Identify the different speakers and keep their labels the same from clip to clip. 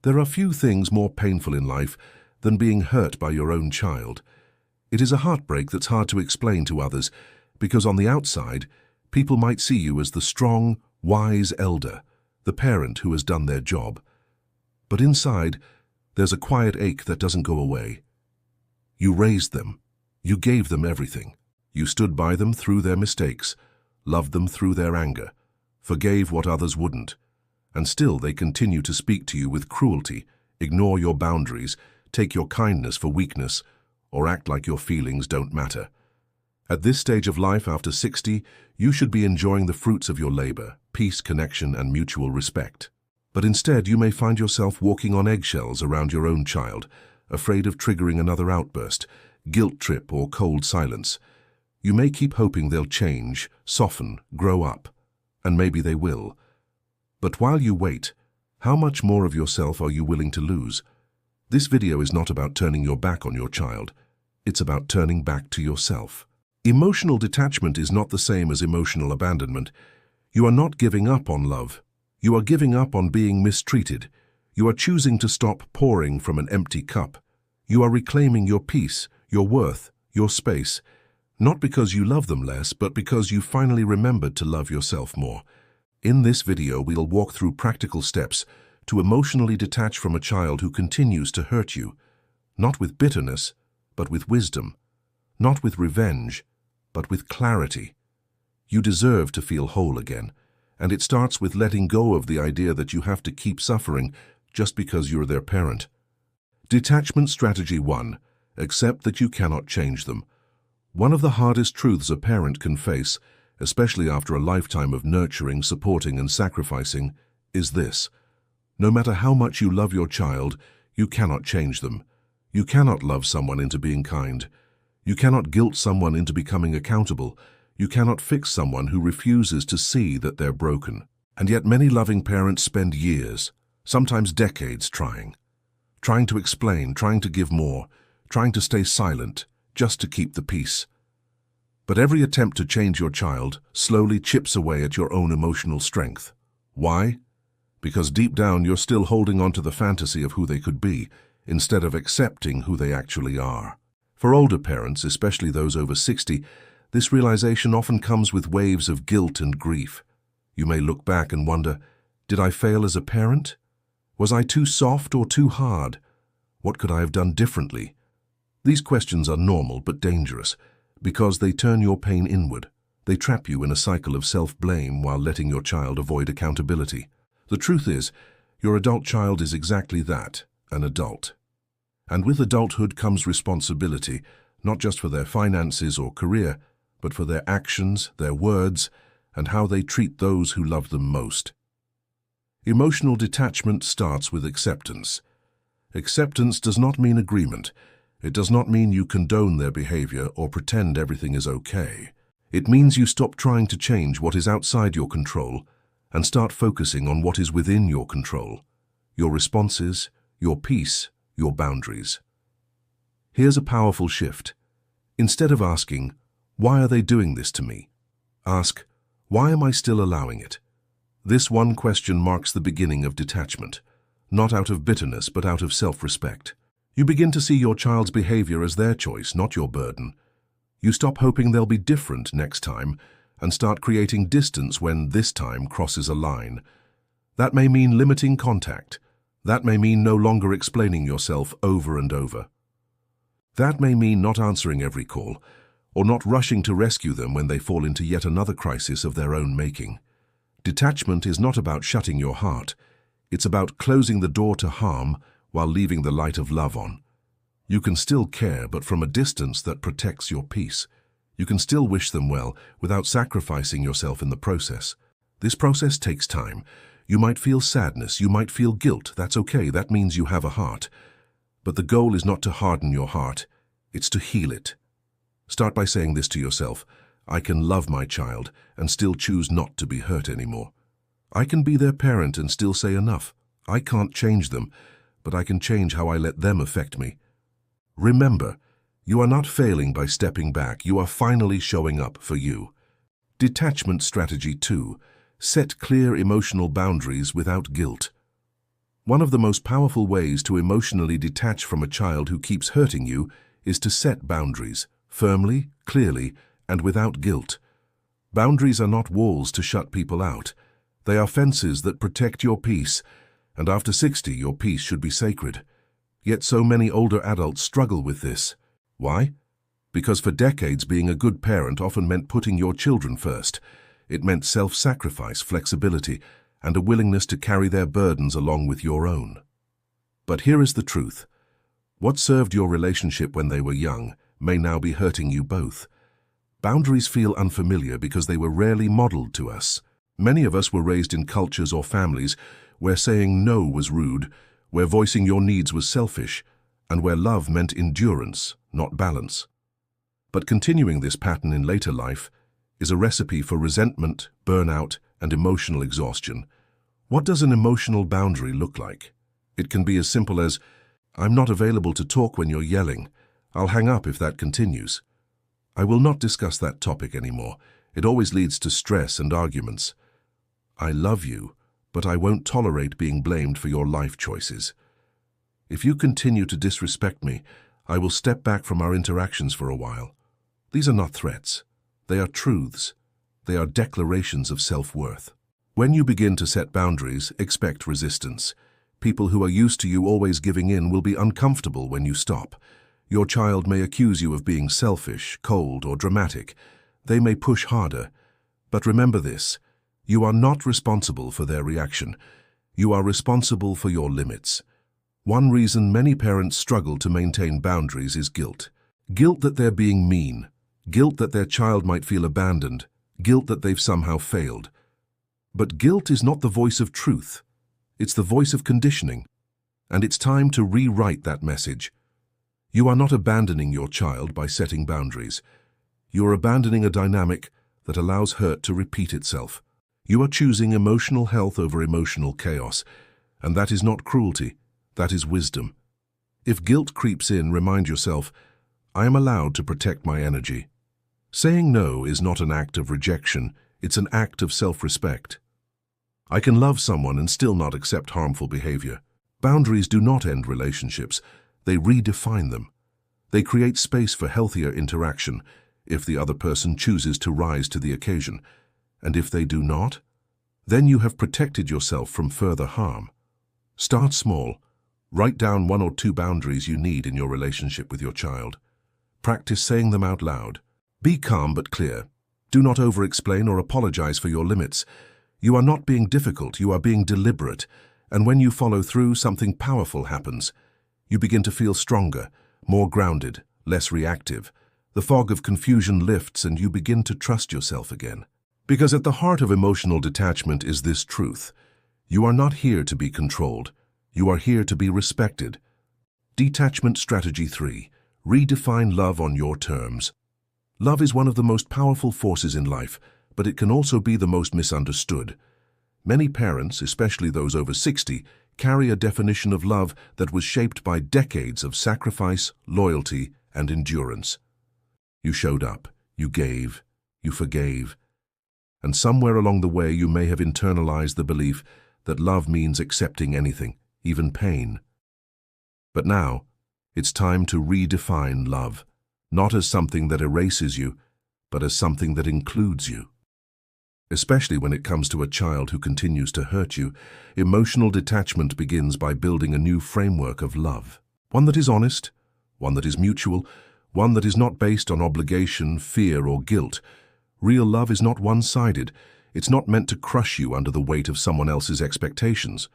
Speaker 1: There are few things more painful in life than being hurt by your own child. It is a heartbreak that's hard to explain to others, because on the outside, people might see you as the strong, wise elder, the parent who has done their job. But inside, there's a quiet ache that doesn't go away. You raised them. You gave them everything. You stood by them through their mistakes, loved them through their anger, forgave what others wouldn't. And still they continue to speak to you with cruelty, ignore your boundaries, take your kindness for weakness, or act like your feelings don't matter. At this stage of life, after 60, you should be enjoying the fruits of your labor, peace, connection, and mutual respect. But instead, you may find yourself walking on eggshells around your own child, afraid of triggering another outburst, guilt trip, or cold silence. You may keep hoping they'll change, soften, grow up, and maybe they will. But while you wait, how much more of yourself are you willing to lose? This video is not about turning your back on your child. It's about turning back to yourself. Emotional detachment is not the same as emotional abandonment. You are not giving up on love. You are giving up on being mistreated. You are choosing to stop pouring from an empty cup. You are reclaiming your peace, your worth, your space, not because you love them less, but because you finally remembered to love yourself more. In this video, we'll walk through practical steps to emotionally detach from a child who continues to hurt you, not with bitterness, but with wisdom, not with revenge, but with clarity. You deserve to feel whole again, and it starts with letting go of the idea that you have to keep suffering just because you're their parent. Detachment Strategy 1. Accept that you cannot change them. One of the hardest truths a parent can face, especially after a lifetime of nurturing, supporting, and sacrificing, is this. No matter how much you love your child, you cannot change them. You cannot love someone into being kind. You cannot guilt someone into becoming accountable. You cannot fix someone who refuses to see that they're broken. And yet many loving parents spend years, sometimes decades, trying to explain, trying to give more, trying to stay silent, just to keep the peace. But every attempt to change your child slowly chips away at your own emotional strength. Why? Because deep down you're still holding on to the fantasy of who they could be, instead of accepting who they actually are. For older parents, especially those over 60, this realization often comes with waves of guilt and grief. You may look back and wonder, did I fail as a parent? Was I too soft or too hard? What could I have done differently? These questions are normal but dangerous, because they turn your pain inward. They trap you in a cycle of self-blame while letting your child avoid accountability. The truth is, your adult child is exactly that, an adult. And with adulthood comes responsibility, not just for their finances or career, but for their actions, their words, and how they treat those who love them most. Emotional detachment starts with acceptance. Acceptance does not mean agreement. It does not mean you condone their behavior or pretend everything is okay. It means you stop trying to change what is outside your control and start focusing on what is within your control, your responses, your peace, your boundaries. Here's a powerful shift. Instead of asking, why are they doing this to me? Ask, why am I still allowing it? This one question marks the beginning of detachment, not out of bitterness but out of self-respect. You begin to see your child's behavior as their choice, not your burden. You stop hoping they'll be different next time and start creating distance when this time crosses a line. That may mean limiting contact. That may mean no longer explaining yourself over and over. That may mean not answering every call, or not rushing to rescue them when they fall into yet another crisis of their own making. Detachment is not about shutting your heart. It's about closing the door to harm while leaving the light of love on. You can still care, but from a distance that protects your peace. You can still wish them well without sacrificing yourself in the process. This process takes time. You might feel sadness, you might feel guilt. That's okay, that means you have a heart. But the goal is not to harden your heart, it's to heal it. Start by saying this to yourself: I can love my child and still choose not to be hurt anymore. I can be their parent and still say enough. I can't change them, but I can change how I let them affect me. Remember, you are not failing by stepping back. You are finally showing up for you. Detachment Strategy 2. Set clear emotional boundaries without guilt. One of the most powerful ways to emotionally detach from a child who keeps hurting you is to set boundaries, firmly, clearly, and without guilt. Boundaries are not walls to shut people out. They are fences that protect your peace, and after 60, your peace should be sacred. Yet so many older adults struggle with this. Why? Because for decades being a good parent often meant putting your children first. It meant self-sacrifice, flexibility, and a willingness to carry their burdens along with your own. But here is the truth. What served your relationship when they were young may now be hurting you both. Boundaries feel unfamiliar because they were rarely modeled to us. Many of us were raised in cultures or families where saying no was rude, where voicing your needs was selfish, and where love meant endurance, not balance. But continuing this pattern in later life is a recipe for resentment, burnout, and emotional exhaustion. What does an emotional boundary look like? It can be as simple as, "I'm not available to talk when you're yelling. I'll hang up if that continues. I will not discuss that topic anymore. It always leads to stress and arguments. I love you, but I won't tolerate being blamed for your life choices. If you continue to disrespect me, I will step back from our interactions for a while." These are not threats. They are truths. They are declarations of self-worth. When you begin to set boundaries, expect resistance. People who are used to you always giving in will be uncomfortable when you stop. Your child may accuse you of being selfish, cold, or dramatic. They may push harder. But remember this, you are not responsible for their reaction. You are responsible for your limits. One reason many parents struggle to maintain boundaries is guilt. Guilt that they're being mean. Guilt that their child might feel abandoned. Guilt that they've somehow failed. But guilt is not the voice of truth. It's the voice of conditioning. And it's time to rewrite that message. You are not abandoning your child by setting boundaries. You are abandoning a dynamic that allows hurt to repeat itself. You are choosing emotional health over emotional chaos. And that is not cruelty. That is wisdom. If guilt creeps in, remind yourself, I am allowed to protect my energy. Saying no is not an act of rejection, it's an act of self-respect. I can love someone and still not accept harmful behavior. Boundaries do not end relationships, they redefine them. They create space for healthier interaction if the other person chooses to rise to the occasion. And if they do not, then you have protected yourself from further harm. Start small. Write down 1 or 2 boundaries you need in your relationship with your child. Practice saying them out loud. Be calm but clear. Do not over-explain or apologize for your limits. You are not being difficult, you are being deliberate. And when you follow through, something powerful happens. You begin to feel stronger, more grounded, less reactive. The fog of confusion lifts and you begin to trust yourself again. Because at the heart of emotional detachment is this truth. You are not here to be controlled. You are here to be respected. Detachment Strategy 3. Redefine love on your terms. Love is one of the most powerful forces in life, but it can also be the most misunderstood. Many parents, especially those over 60, carry a definition of love that was shaped by decades of sacrifice, loyalty, and endurance. You showed up, you gave, you forgave, and somewhere along the way you may have internalized the belief that love means accepting anything, even pain. But now, it's time to redefine love, not as something that erases you, but as something that includes you. Especially when it comes to a child who continues to hurt you, emotional detachment begins by building a new framework of love. One that is honest, one that is mutual, one that is not based on obligation, fear, or guilt. Real love is not one-sided. It's not meant to crush you under the weight of someone else's expectations.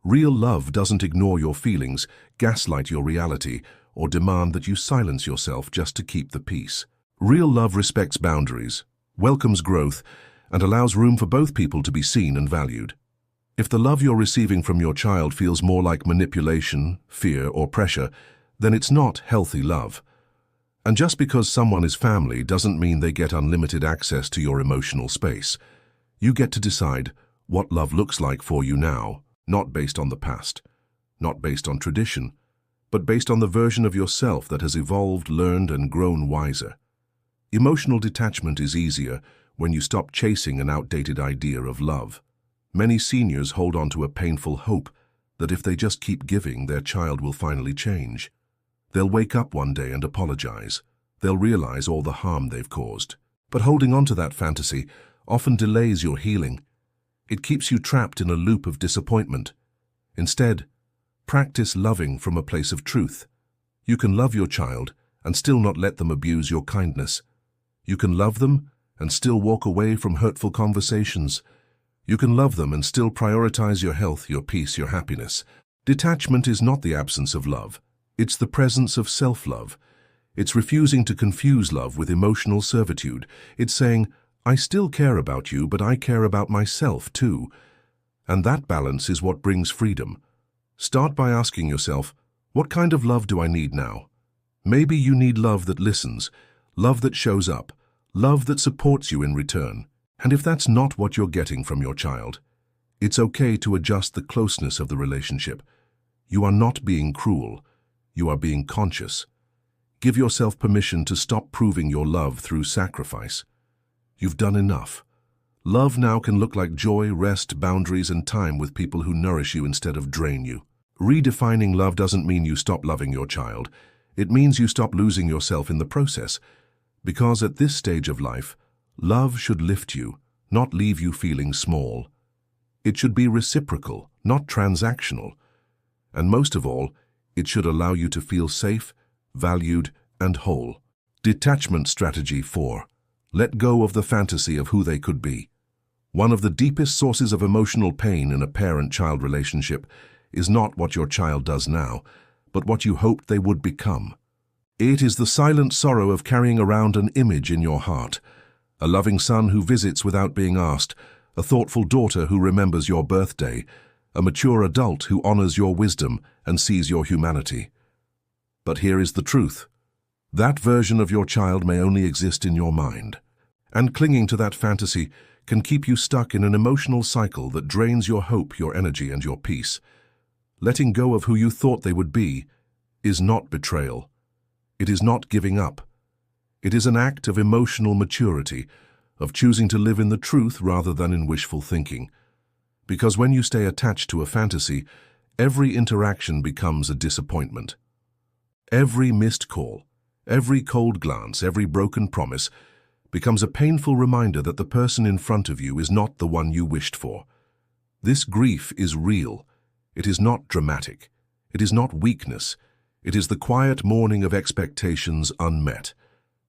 Speaker 1: Real love doesn't ignore your feelings, gaslight your reality, or demand that you silence yourself just to keep the peace. Real love respects boundaries, welcomes growth, and allows room for both people to be seen and valued. If the love you're receiving from your child feels more like manipulation, fear, or pressure, then it's not healthy love. And just because someone is family doesn't mean they get unlimited access to your emotional space. You get to decide what love looks like for you now, not based on the past, not based on tradition, but based on the version of yourself that has evolved, learned, and grown wiser. Emotional detachment is easier when you stop chasing an outdated idea of love. Many seniors hold on to a painful hope that if they just keep giving, their child will finally change. They'll wake up one day and apologize. They'll realize all the harm they've caused. But holding on to that fantasy often delays your healing. It keeps you trapped in a loop of disappointment. Instead, practice loving from a place of truth. You can love your child and still not let them abuse your kindness. You can love them and still walk away from hurtful conversations. You can love them and still prioritize your health, your peace, your happiness. Detachment is not the absence of love. It's the presence of self-love. It's refusing to confuse love with emotional servitude. It's saying, I still care about you, but I care about myself too. And that balance is what brings freedom. Start by asking yourself, what kind of love do I need now? Maybe you need love that listens, love that shows up, love that supports you in return. And if that's not what you're getting from your child, it's okay to adjust the closeness of the relationship. You are not being cruel. You are being conscious. Give yourself permission to stop proving your love through sacrifice. You've done enough. Love now can look like joy, rest, boundaries, and time with people who nourish you instead of drain you. Redefining love doesn't mean you stop loving your child. It means you stop losing yourself in the process. Because at this stage of life, love should lift you, not leave you feeling small. It should be reciprocal, not transactional. And most of all, it should allow you to feel safe, valued, and whole. Detachment strategy 4. Let go of the fantasy of who they could be. One of the deepest sources of emotional pain in a parent-child relationship is not what your child does now, but what you hoped they would become. It is the silent sorrow of carrying around an image in your heart. A loving son who visits without being asked, a thoughtful daughter who remembers your birthday, a mature adult who honors your wisdom and sees your humanity. But here is the truth. That version of your child may only exist in your mind. And clinging to that fantasy can keep you stuck in an emotional cycle that drains your hope, your energy, and your peace. Letting go of who you thought they would be is not betrayal. It is not giving up. It is an act of emotional maturity, of choosing to live in the truth rather than in wishful thinking. Because when you stay attached to a fantasy, every interaction becomes a disappointment. Every missed call, every cold glance, every broken promise becomes a painful reminder that the person in front of you is not the one you wished for. This grief is real. It is not dramatic. It is not weakness. It is the quiet mourning of expectations unmet.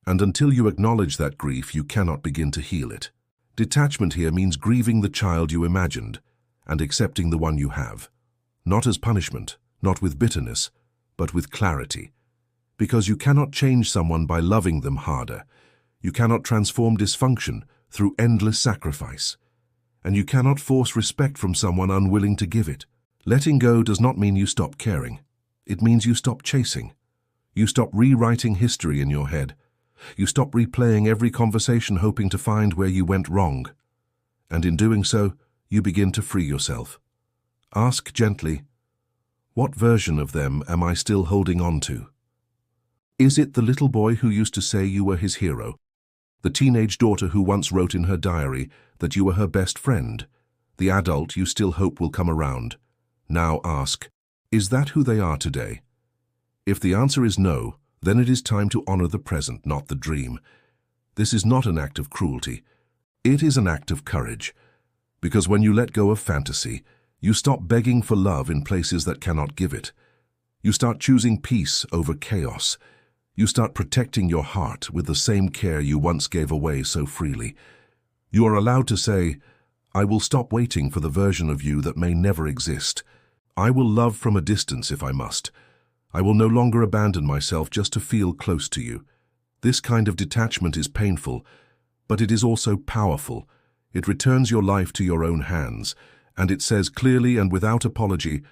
Speaker 1: And until you acknowledge that grief, you cannot begin to heal it. Detachment here means grieving the child you imagined and accepting the one you have. Not as punishment, not with bitterness, but with clarity. Because you cannot change someone by loving them harder. You cannot transform dysfunction through endless sacrifice. And you cannot force respect from someone unwilling to give it. Letting go does not mean you stop caring. It means you stop chasing. You stop rewriting history in your head. You stop replaying every conversation hoping to find where you went wrong. And in doing so, you begin to free yourself. Ask gently, what version of them am I still holding on to? Is it the little boy who used to say you were his hero? The teenage daughter who once wrote in her diary that you were her best friend? The adult you still hope will come around? Now ask, is that who they are today? If the answer is no, then it is time to honor the present, not the dream. This is not an act of cruelty. It is an act of courage. Because when you let go of fantasy, you stop begging for love in places that cannot give it. You start choosing peace over chaos. You start protecting your heart with the same care you once gave away so freely. You are allowed to say, I will stop waiting for the version of you that may never exist. I will love from a distance if I must. I will no longer abandon myself just to feel close to you. This kind of detachment is painful, but it is also powerful. It returns your life to your own hands, and it says clearly and without apology,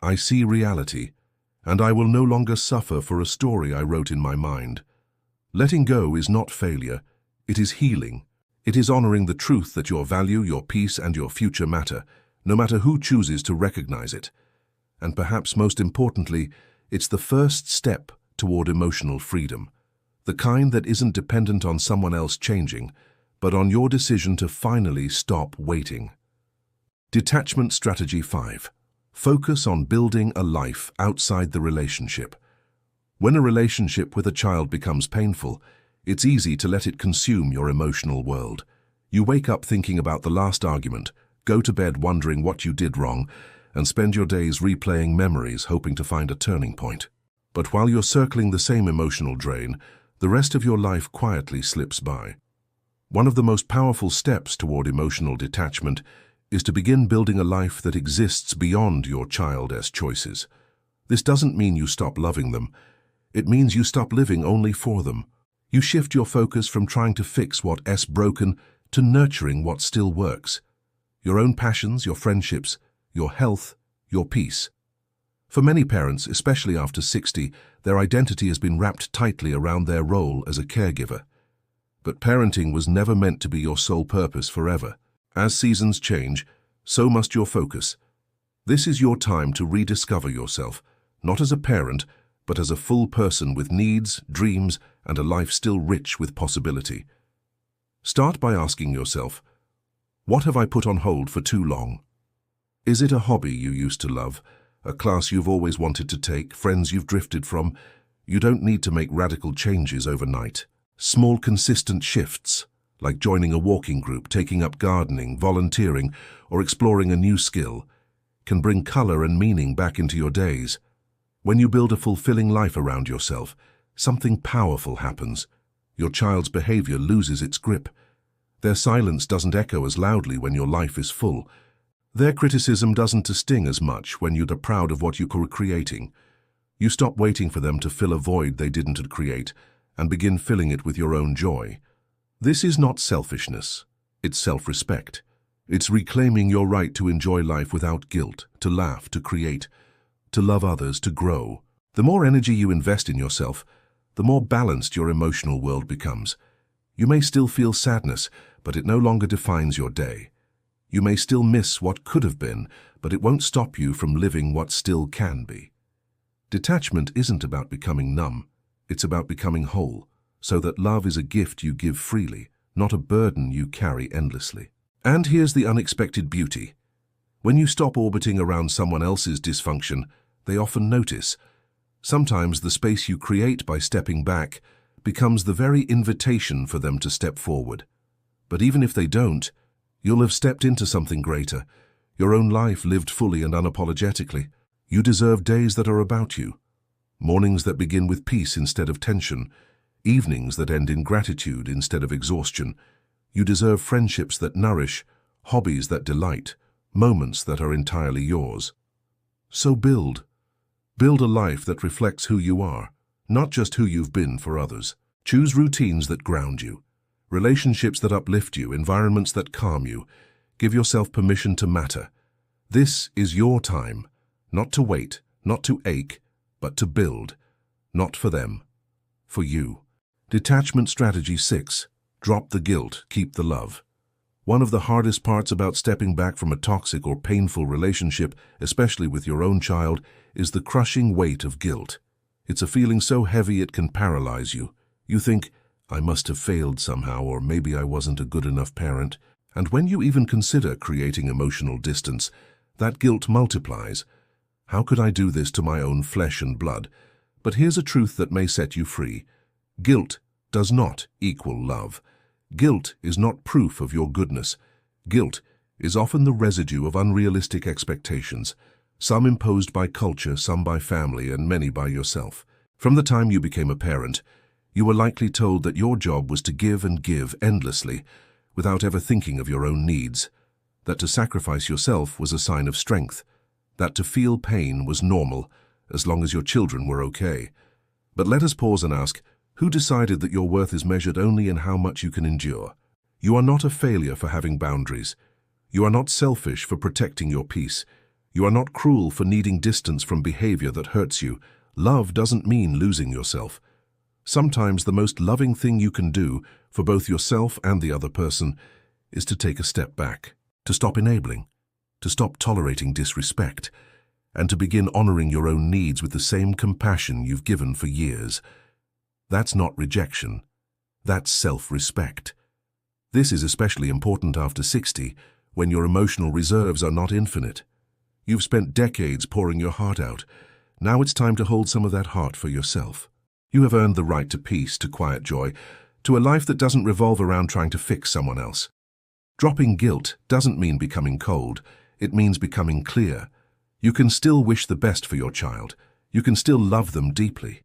Speaker 1: I see reality, and I will no longer suffer for a story I wrote in my mind. Letting go is not failure. It is healing. It is honoring the truth that your value, your peace, and your future matter, no matter who chooses to recognize it. And perhaps most importantly, it's the first step toward emotional freedom, the kind that isn't dependent on someone else changing, but on your decision to finally stop waiting. Detachment strategy 5. Focus on building a life outside the relationship. When a relationship with a child becomes painful, it's easy to let it consume your emotional world. You wake up thinking about the last argument, go to bed wondering what you did wrong, and spend your days replaying memories hoping to find a turning point. But while you're circling the same emotional drain, the rest of your life quietly slips by. One of the most powerful steps toward emotional detachment is to begin building a life that exists beyond your child's choices. This doesn't mean you stop loving them. It means you stop living only for them. You shift your focus from trying to fix what's broken to nurturing what still works. Your own passions, your friendships, your health, your peace. For many parents, especially after 60, their identity has been wrapped tightly around their role as a caregiver. But parenting was never meant to be your sole purpose forever. As seasons change, so must your focus. This is your time to rediscover yourself, not as a parent, but as a full person with needs, dreams, and a life still rich with possibility. Start by asking yourself, what have I put on hold for too long? Is it a hobby you used to love, a class you've always wanted to take, friends you've drifted from? You don't need to make radical changes overnight. Small, consistent shifts, like joining a walking group, taking up gardening, volunteering, or exploring a new skill, can bring color and meaning back into your days. When you build a fulfilling life around yourself, something powerful happens. Your child's behavior loses its grip. Their silence doesn't echo as loudly when your life is full. Their criticism doesn't sting as much when you're proud of what you are creating. You stop waiting for them to fill a void they didn't create and begin filling it with your own joy. This is not selfishness, it's self-respect. It's reclaiming your right to enjoy life without guilt, to laugh, to create, to love others, to grow. The more energy you invest in yourself, the more balanced your emotional world becomes. You may still feel sadness, but it no longer defines your day. You may still miss what could have been, but it won't stop you from living what still can be. Detachment isn't about becoming numb, it's about becoming whole, so that love is a gift you give freely, not a burden you carry endlessly. And here's the unexpected beauty. When you stop orbiting around someone else's dysfunction, they often notice. Sometimes the space you create by stepping back becomes the very invitation for them to step forward. But even if they don't, you'll have stepped into something greater, your own life lived fully and unapologetically. You deserve days that are about you, mornings that begin with peace instead of tension, evenings that end in gratitude instead of exhaustion. You deserve friendships that nourish, hobbies that delight, moments that are entirely yours. So build a life that reflects who you are, not just who you've been for others. Choose routines that ground you, relationships that uplift you, environments that calm you. Give yourself permission to matter. This is your time, not to wait, not to ache, but to build. Not for them, for you. Detachment Strategy 6. Drop the guilt, keep the love. One of the hardest parts about stepping back from a toxic or painful relationship, especially with your own child, is the crushing weight of guilt. It's a feeling so heavy it can paralyze you. You think, I must have failed somehow, or maybe I wasn't a good enough parent. And when you even consider creating emotional distance, that guilt multiplies. How could I do this to my own flesh and blood? But here's a truth that may set you free. Guilt does not equal love. Guilt is not proof of your goodness. Guilt is often the residue of unrealistic expectations, some imposed by culture, some by family, and many by yourself. From the time you became a parent, you were likely told that your job was to give and give endlessly, without ever thinking of your own needs, that to sacrifice yourself was a sign of strength, that to feel pain was normal, as long as your children were okay. But let us pause and ask, who decided that your worth is measured only in how much you can endure? You are not a failure for having boundaries. You are not selfish for protecting your peace. You are not cruel for needing distance from behavior that hurts you. Love doesn't mean losing yourself. Sometimes the most loving thing you can do for both yourself and the other person is to take a step back, to stop enabling, to stop tolerating disrespect, and to begin honoring your own needs with the same compassion you've given for years. That's not rejection. That's self-respect. This is especially important after 60, when your emotional reserves are not infinite. You've spent decades pouring your heart out. Now it's time to hold some of that heart for yourself. You have earned the right to peace, to quiet joy, to a life that doesn't revolve around trying to fix someone else. Dropping guilt doesn't mean becoming cold. It means becoming clear. You can still wish the best for your child. You can still love them deeply.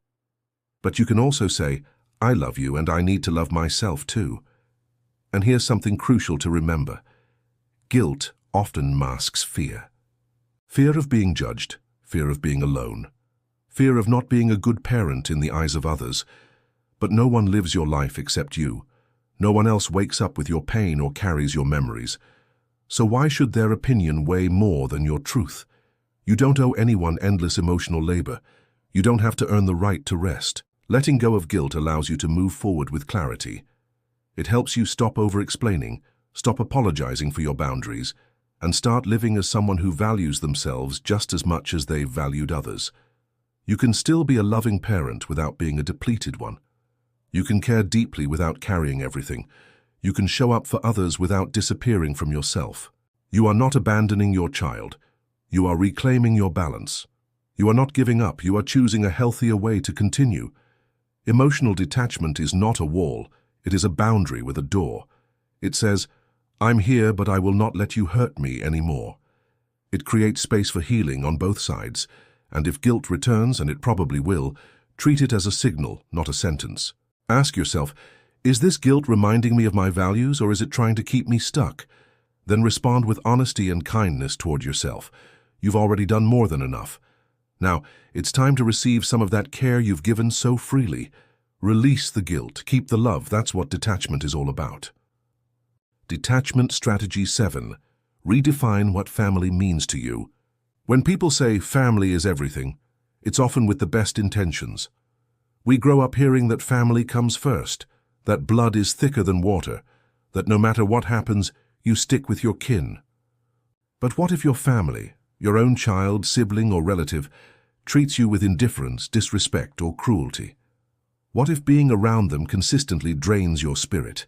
Speaker 1: But you can also say, I love you and I need to love myself too. And here's something crucial to remember. Guilt often masks fear. Fear of being judged, fear of being alone, fear of not being a good parent in the eyes of others. But no one lives your life except you. No one else wakes up with your pain or carries your memories. So why should their opinion weigh more than your truth? You don't owe anyone endless emotional labor. You don't have to earn the right to rest. Letting go of guilt allows you to move forward with clarity. It helps you stop over-explaining, stop apologizing for your boundaries, and start living as someone who values themselves just as much as they've valued others. You can still be a loving parent without being a depleted one. You can care deeply without carrying everything. You can show up for others without disappearing from yourself. You are not abandoning your child. You are reclaiming your balance. You are not giving up. You are choosing a healthier way to continue. Emotional detachment is not a wall. It is a boundary with a door. It says, I'm here, but I will not let you hurt me anymore. It creates space for healing on both sides, and if guilt returns, and it probably will, treat it as a signal, not a sentence. Ask yourself, is this guilt reminding me of my values, or is it trying to keep me stuck? Then respond with honesty and kindness toward yourself. You've already done more than enough. Now, it's time to receive some of that care you've given so freely. Release the guilt, keep the love. That's what detachment is all about. Detachment Strategy 7. Redefine what family means to you. When people say family is everything, it's often with the best intentions. We grow up hearing that family comes first, that blood is thicker than water, that no matter what happens, you stick with your kin. But what if your family, your own child, sibling, or relative, treats you with indifference, disrespect, or cruelty? What if being around them consistently drains your spirit?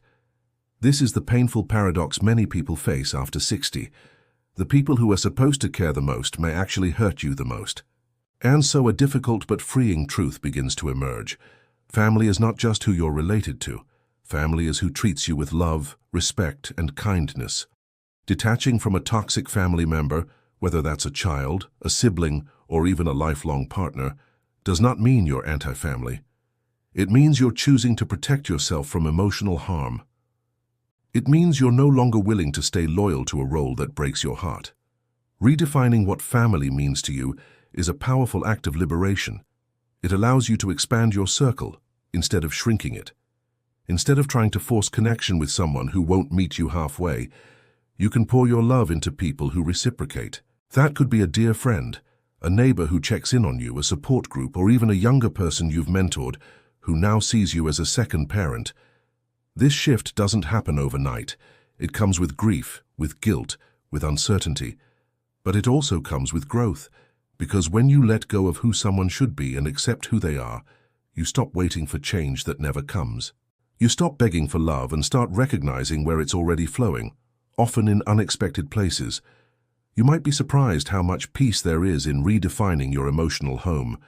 Speaker 1: This is the painful paradox many people face after 60. The people who are supposed to care the most may actually hurt you the most. And so a difficult but freeing truth begins to emerge. Family is not just who you're related to. Family is who treats you with love, respect, and kindness. Detaching from a toxic family member, whether that's a child, a sibling, or even a lifelong partner, does not mean you're anti-family. It means you're choosing to protect yourself from emotional harm. It means you're no longer willing to stay loyal to a role that breaks your heart. Redefining what family means to you is a powerful act of liberation. It allows you to expand your circle instead of shrinking it. Instead of trying to force connection with someone who won't meet you halfway, you can pour your love into people who reciprocate. That could be a dear friend, a neighbor who checks in on you, a support group, or even a younger person you've mentored who now sees you as a second parent. This shift doesn't happen overnight. It comes with grief, with guilt, with uncertainty. But it also comes with growth, because when you let go of who someone should be and accept who they are, you stop waiting for change that never comes. You stop begging for love and start recognizing where it's already flowing, often in unexpected places. You might be surprised how much peace there is in redefining your emotional home.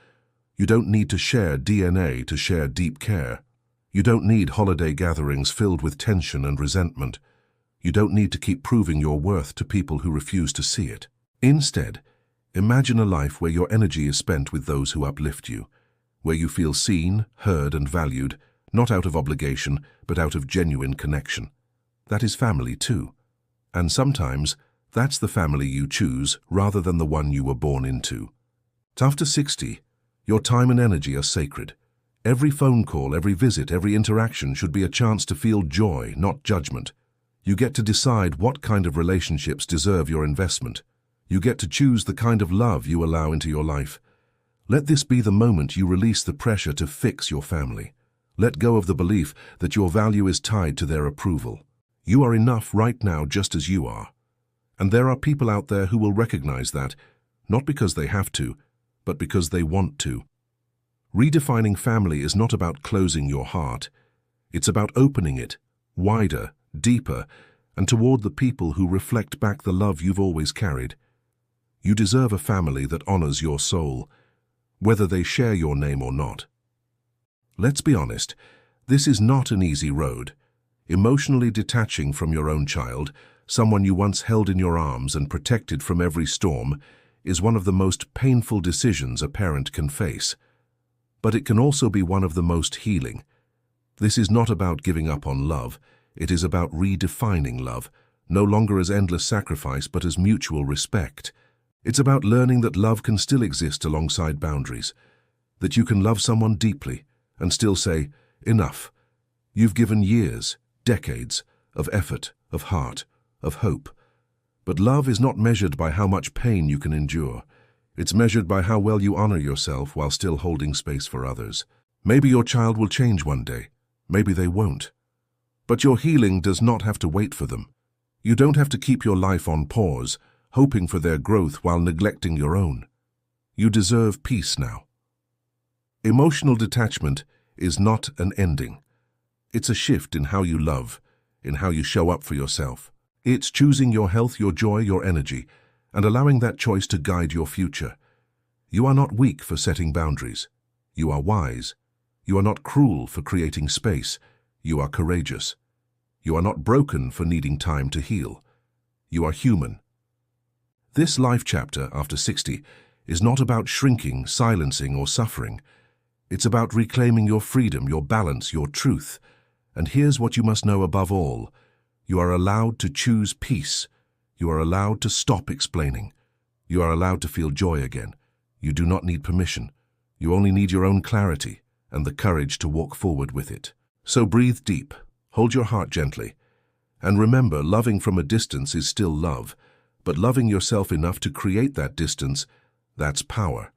Speaker 1: You don't need to share DNA to share deep care. You don't need holiday gatherings filled with tension and resentment. You don't need to keep proving your worth to people who refuse to see it. Instead, imagine a life where your energy is spent with those who uplift you, where you feel seen, heard, and valued, not out of obligation, but out of genuine connection. That is family too. And sometimes, that's the family you choose rather than the one you were born into. After 60, your time and energy are sacred. Every phone call, every visit, every interaction should be a chance to feel joy, not judgment. You get to decide what kind of relationships deserve your investment. You get to choose the kind of love you allow into your life. Let this be the moment you release the pressure to fix your family. Let go of the belief that your value is tied to their approval. You are enough right now just as you are. And there are people out there who will recognize that, not because they have to, but because they want to. Redefining family is not about closing your heart. It's about opening it, wider, deeper, and toward the people who reflect back the love you've always carried. You deserve a family that honors your soul, whether they share your name or not. Let's be honest, this is not an easy road. Emotionally detaching from your own child, someone you once held in your arms and protected from every storm, is one of the most painful decisions a parent can face. But it can also be one of the most healing. This is not about giving up on love. It is about redefining love, no longer as endless sacrifice but as mutual respect. It's about learning that love can still exist alongside boundaries, that you can love someone deeply and still say, enough. You've given years, decades, of effort, of heart, of hope. But love is not measured by how much pain you can endure. It's measured by how well you honor yourself while still holding space for others. Maybe your child will change one day. Maybe they won't. But your healing does not have to wait for them. You don't have to keep your life on pause, hoping for their growth while neglecting your own. You deserve peace now. Emotional detachment is not an ending. It's a shift in how you love, in how you show up for yourself. It's choosing your health, your joy, your energy, and allowing that choice to guide your future. You are not weak for setting boundaries. You are wise. You are not cruel for creating space. You are courageous. You are not broken for needing time to heal. You are human. This life chapter, after 60, is not about shrinking, silencing, or suffering. It's about reclaiming your freedom, your balance, your truth. And here's what you must know above all. You are allowed to choose peace. You are allowed to stop explaining. You are allowed to feel joy again. You do not need permission. You only need your own clarity and the courage to walk forward with it. So breathe deep, hold your heart gently, and remember, loving from a distance is still love, but loving yourself enough to create that distance, that's power.